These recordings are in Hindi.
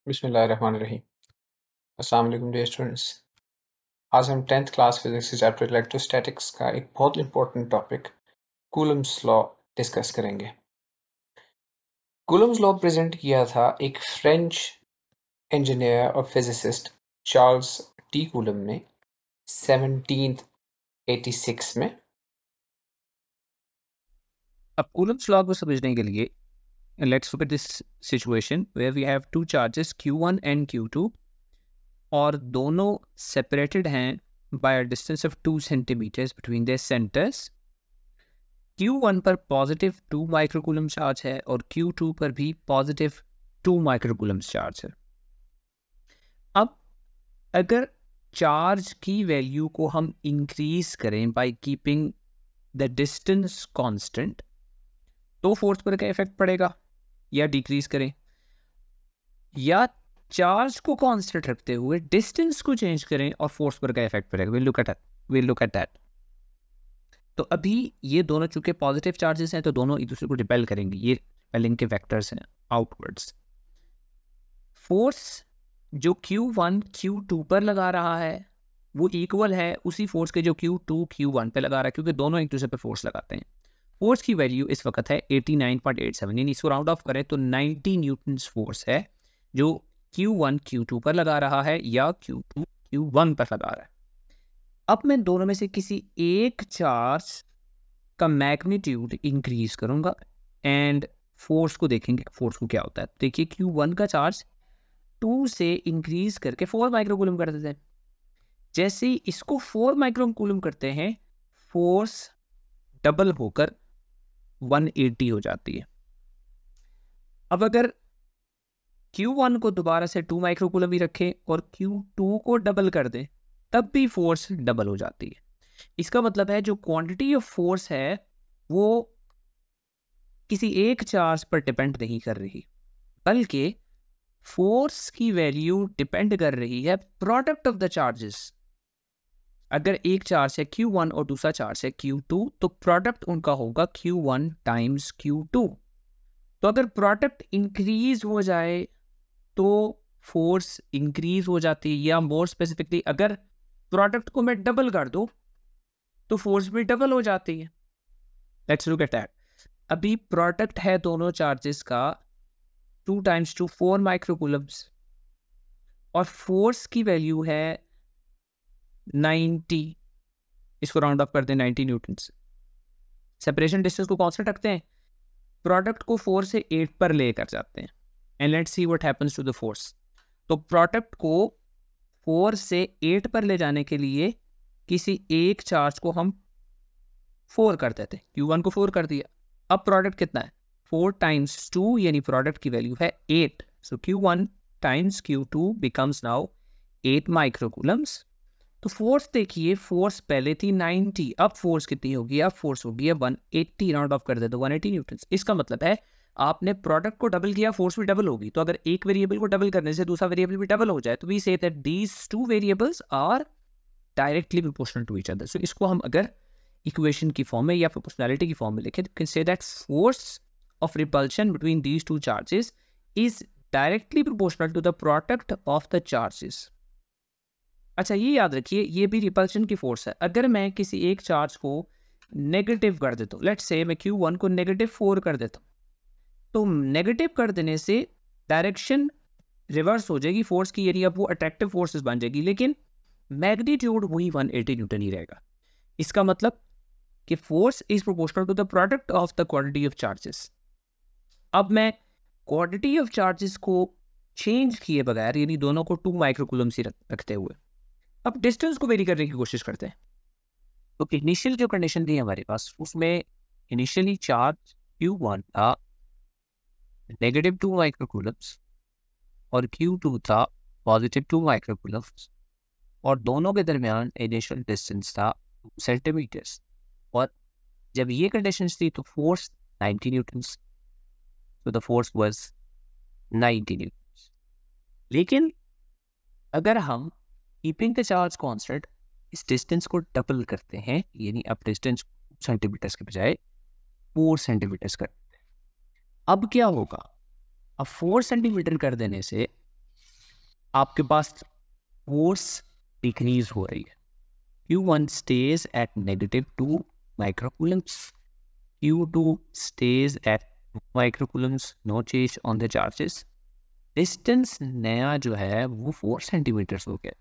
बिस्मिल्लाहिर्रहमानिर्रहीम। अस्सलाम वालेकुम डियर स्टूडेंट्स। आज हम 10th क्लास फिजिक्स के चैप्टर इलेक्ट्रोस्टैटिक्स का एक बहुत important topic Coulomb's law discuss करेंगे। कूलम्स लॉ प्रेजेंट किया था एक फ्रेंच इंजीनियर और फिजिसिस्ट चार्ल्स टी कूलम ने 1786 में। अब कूलम्स लॉ को समझने के लिए let's look at this situation where we have two charges Q1 and Q2 और दोनों सेपरेटेड हैं by a distance of 2 centimetres between their centres. Q1 पर पॉजिटिव 2 माइक्रोकूलम चार्ज है और Q2 पर भी पॉजिटिव 2 माइक्रोकूलम चार्ज है। अब अगर चार्ज की वैल्यू को हम इंक्रीज करें by keeping the distance constant तो फोर्स पर क्या इफेक्ट पड़ेगा, या डिक्रीज करें या चार्ज को कांस्टेंट रखते हुए डिस्टेंस को चेंज करें और फोर्स पर क्या इफेक्ट पड़ेगा। Will look at that. तो अभी ये दोनों चूंकि पॉजिटिव चार्जेस हैं तो दोनों एक दूसरे को रिपेल करेंगे, ये रिपेलिंग के वेक्टर्स हैं आउटवर्ड्स। फोर्स जो Q1 Q2 पर लगा रहा है वो इक्वल है उसी फोर्स के जो Q2 Q1 पे लगा रहा है, क्योंकि दोनों एक दूसरे पे फोर्स लगाते हैं। फोर्स की वैल्यू इस वक्त है 89.87, यानी इसको राउंड ऑफ करें तो 90 न्यूटन्स फोर्स है जो Q1 Q2 पर लगा रहा है या Q2 Q1 पर लगा रहा है। अब मैं दोनों में से किसी एक चार्ज का मैग्नीट्यूड इंक्रीज करूंगा एंड फोर्स को देखेंगे, फोर्स को क्या होता है। देखिए Q1 का चार्ज 2 से इंक्रीज करके 4 माइक्रोकूलम कर देते हैं। जैसे ही इसको 4 माइक्रोकूलम करते हैं फोर्स डबल होकर 180 हो जाती है। अब अगर Q1 को दोबारा से 2 माइक्रोकूलम ही रखें और Q2 को डबल कर दें तब भी फोर्स डबल हो जाती है। इसका मतलब है जो क्वांटिटी ऑफ फोर्स है वो किसी एक चार्ज पर डिपेंड नहीं कर रही, बल्कि फोर्स की वैल्यू डिपेंड कर रही है प्रोडक्ट ऑफ द चार्जेस। अगर एक चार्ज है Q1 और दूसरा चार्ज है Q2 तो प्रोडक्ट उनका होगा Q1 टाइम्स Q2। तो अगर प्रोडक्ट इंक्रीज हो जाए तो फोर्स इंक्रीज हो जाती है, या मोर स्पेसिफिकली अगर प्रोडक्ट को मैं डबल कर दूं तो फोर्स भी डबल हो जाती है। Let's look at that. अभी प्रोडक्ट है दोनों चार्जेस का 2 टाइम्स 2 4 माइक्रोकूलम्स और फोर्स की वैल्यू है 90, इसको राउंड ऑफ कर दें 90 न्यूटन्स। सेपरेशन डिस्टेंस को कांस्टेंट रखते हैं, प्रोडक्ट को 4 से 8 पर लेकर जाते हैं and let's see what happens to the force. तो प्रोडक्ट को 4 से 8 पर ले जाने के लिए किसी एक चार्ज को हम 4 कर देते हैं। Q1 को 4 कर दिया, अब प्रोडक्ट कितना है 4 टाइम्स 2, यानी प्रोडक्ट की वैल्यू है 8। सो Q1 times Q2 becomes now 8 माइक्रोकूलम्स। तो फोर्स देखिए, फोर्स पहले थी 90, अब फोर्स कितनी होगी, अब फोर्स होगी 180, राउंड ऑफ कर दे तो 180 न्यूटन। इसका मतलब है आपने प्रोडक्ट को डबल किया, फोर्स भी डबल होगी। तो अगर एक वेरिएबल को डबल करने से दूसरा वेरिएबल भी डबल हो जाए तो we say that these two variables are directly proportional to each other. So इसको हम अगर इक्वेशन की फॉर्म में या प्रोपोर्शनैलिटी की फॉर्म में लिखें तो can say that force of repulsion between these two charges is directly proportional to the product of the charges. अच्छा ये याद रखिए, ये भी रिपल्शन की फोर्स है। अगर मैं किसी एक चार्ज को नेगेटिव कर देता हूँ, लेट्स से मैं Q1 को -4 कर देता हूँ, तो नेगेटिव कर देने से डायरेक्शन रिवर्स हो जाएगी फोर्स की, यानी अब वो अट्रैक्टिव फोर्सेस बन जाएगी, लेकिन मैग्नीट्यूड वही 180 न्यूटन ही रहेगा। इसका मतलब कि force is proportional to the product of the quantity of charges. अब मैं क्वांटिटी ऑफ चार्जेस को चेंज किए बगैर, यानी दोनों को 2 माइक्रोकूलम्स ही रखते हुए अब डिस्टेंस को वेरी करने की कोशिश करते हैं। तो इनिशियल जो कंडीशन थी हमारे पास उसमें इनिशियली चार्ज Q1 था -2 माइक्रोकूलम्स और Q2 था +2 माइक्रोकूलम्स और दोनों के दरमियान इनिशियल डिस्टेंस था 2 सेंटीमीटर्स। और जब ये कंडीशंस थी तो फोर्स 90 न्यूटन्स, तो द फोर्स वाज 90 न्यूटन्स। लेकिन अगर हम कीपिंग द चार्ज कांस्टेंट इस डिस्टेंस को डबल करते हैं, यानी अब डिस्टेंस सेंटीमीटर्स के बजाय 4 सेंटीमीटर्स कर देते हैं, अब क्या होगा, अब 4 सेंटीमीटर कर देने से आपके पास फोर्स डिक्रीज हो रही है। Q1 stays at -2 microcoulombs. Q2 stays at 2 microcoulombs. No change on the charges. Distance नया जो है वो 4 सेंटीमीटर हो गया।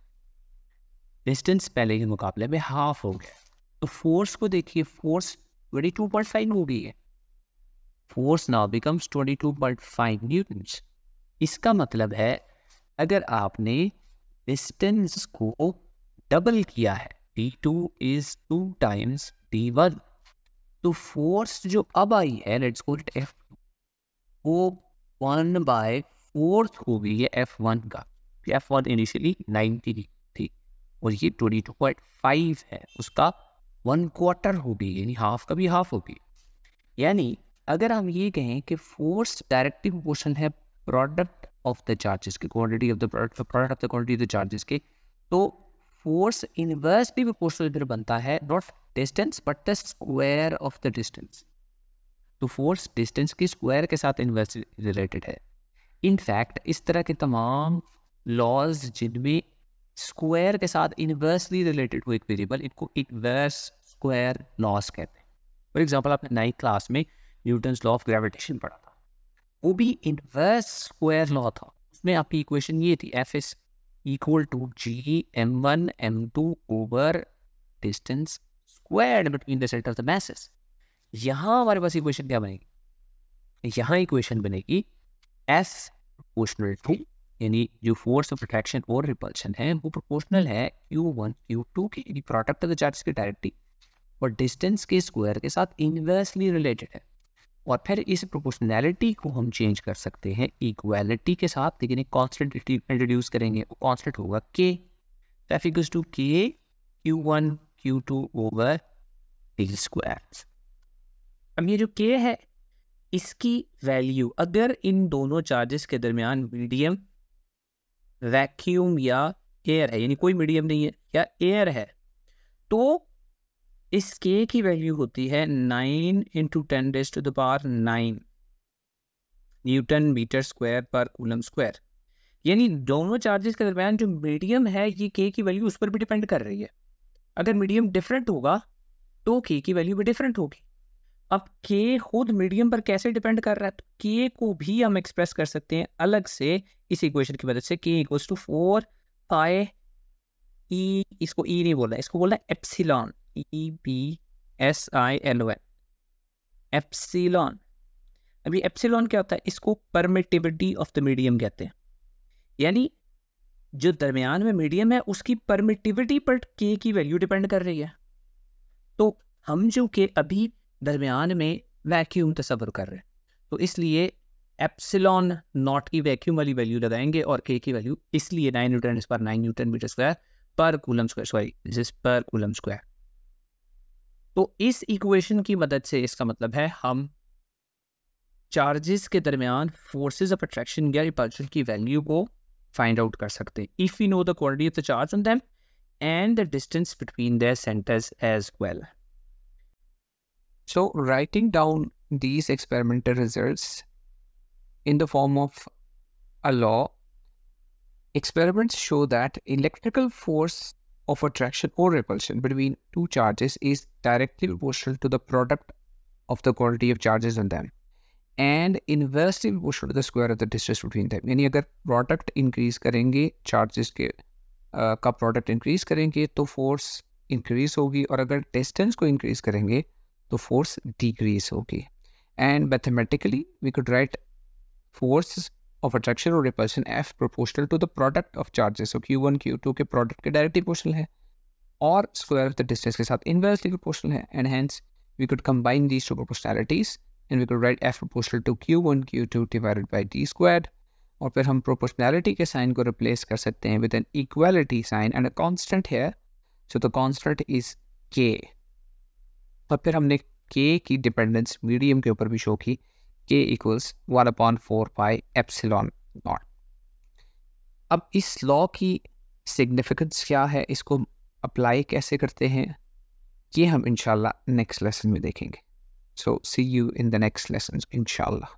डिस्टेंस पहले के मुकाबले में हाफ हो गया। तो फोर्स को देखिए, फोर्स 22.5 हो गई है। Force now becomes 22.5 Newton's. इसका मतलब है अगर आपने डिस्टेंस को डबल किया है, d2 इज 2 टाइम्स d1, तो फोर्स जो अब आई है, लेट्स कॉल इट F, वो 1/4 हो गई है F1 का। F1 इनिशियली 90 थी और ये 22.5 है, उसका 1/4 हो गई, यानी हाफ का भी हाफ हो गई। यानी अगर हम ये कहें कि फोर्स डायरेक्टली प्रोपोर्शनल है प्रोडक्ट ऑफ द चार्जेस के, quantity of the product of the quantity of the charges के, तो फोर्स इनवर्सली प्रोपोर्शनल इधर बनता है not distance but the square of the distance. तो फोर्स डिस्टेंस की स्क्वायर के साथ इनवर्सली रिलेटेड है। इनफैक्ट इस तरह के तमाम लॉज जिनमें स्क्वायर के साथ इनवर्सली रिलेटेड हो एक वेरिएबल, इनको इनवर्स स्क्वायर लॉज कहते हैं। फॉर एग्जांपल आपने 9th क्लास में न्यूटन्स लॉ ऑफ ग्रेविटेशन पढ़ा था, वो भी इनवर्स स्क्वायर लॉ था। उसमें आपकी इक्वेशन ये थी, F is equal to G m1 m2 over distance squared between the set of the masses. यहाँ हमारे पास इक्वेशन क्या बनेगी? यहाँ इक्वेशन बनेगी F प्रोपोर्शनल टू, यानी जो फोर्स ऑफ अट्रैक्शन और रिपल्शन है वो प्रोपोर्शनल है Q1 Q2 के, यानी प्रोडक्ट ऑफ द चार्जेस के डायरेक्टली, और डिस्टेंस के स्क्वायर के साथ इनवर्सली रिलेटेड है। और फिर इस प्रोपोर्शनैलिटी को हम चेंज कर सकते हैं इक्वालिटी के साथ, लेकिन एक कांस्टेंट इंट्रोड्यूस करेंगे, वो कांस्टेंट होगा K। तो F equals to K Q1 Q2 over d square. अब ये जो K है, इसकी वैल्यू अगर इन दोनों चार्जेस के दरमियान मीडियम, वैक्यूम या एयर है, यानी कोई मीडियम नहीं है या एयर है, तो इस K की वैल्यू होती है 9 × 10⁹ न्यूटन मीटर स्क्वायर पर कूलम स्क्वायर। यानी दोनों चार्जेस के दरमियान जो मीडियम है, ये K की वैल्यू उस पर भी डिपेंड कर रही है। अगर मीडियम डिफरेंट होगा तो K की वैल्यू भी डिफरेंट होगी। अब K खुद मीडियम पर कैसे डिपेंड कर रहा है, तो K को भी हम एक्सप्रेस कर सकते हैं अलग से इस इक्वेशन की मदद से। K equals to 4 pi E, इसको E नहीं बोलना, इसको बोलना है एप्सिलॉन, EPSILON, एप्सिलॉन। अभी एप्सिलॉन क्या होता है? इसको परमिटिविटी ऑफ द मीडियम कहते हैं, यानी जो दरमियान में मीडियम है उसकी परमिटिविटी पर K की वैल्यू डिपेंड कर रही है। तो हम जो कि अभी दरमियान में वैक्यूम तस्वर कर रहे हैं, तो इसलिए एप्सिलॉन नॉट की वैक्यूम वाली वैल्यू लगाएंगे और K की वैल्यू इसलिए 9 न्यूटन मीटर स्क्वायर पर coulomb square, sorry this is पर कूलम स्क्वायर। तो इस इक्वेशन की मदद से इसका मतलब है हम चार्जेस के दरमियान फोर्सेस ऑफ अट्रैक्शन या रिपल्शन की वैल्यू को फाइंड आउट कर सकते हैं if we know the quantity of the charge on them and the distance between their centers as well. So writing down these experimental results in the form of a law, experiments show that electrical force of attraction or repulsion between two charges is directly proportional to the product of the quantity of charges on them and inversely proportional to the square of the distance between them. यानी अगर product increase करेंगे, charges के का प्रोडक्ट इंक्रीज करेंगे तो फोर्स इंक्रीज होगी, और अगर डिस्टेंस को इंक्रीज करेंगे तो फोर्स डिक्रीज होगी। And mathematically we could write force of attraction और repulsion F proportional to the product of charges. Q1 Q2 के प्रोडक्ट के डायरेक्टली प्रोपोर्शनल है और स्क्वायर ऑफ द डिस्टेंस के साथ इनवर्सली प्रोपोर्शनल है, and hence we could combine these two proportionalities and we could write F proportional to Q1 Q2 divided by d squared. और फिर हम प्रोपोर्शनैलिटी के साइन को रिप्लेस कर सकते हैं with an equality sign and a constant here, so the constant is K। और फिर हमने K की डिपेंडेंस मीडियम के ऊपर भी शो की, K equals 1/4 pi epsilon not. अब इस लॉ की सिग्निफिकेंस क्या है, इसको अप्लाई कैसे करते हैं, ये हम इंशाल्लाह नेक्स्ट लेसन में देखेंगे। So see you in the next lesson इंशाल्लाह।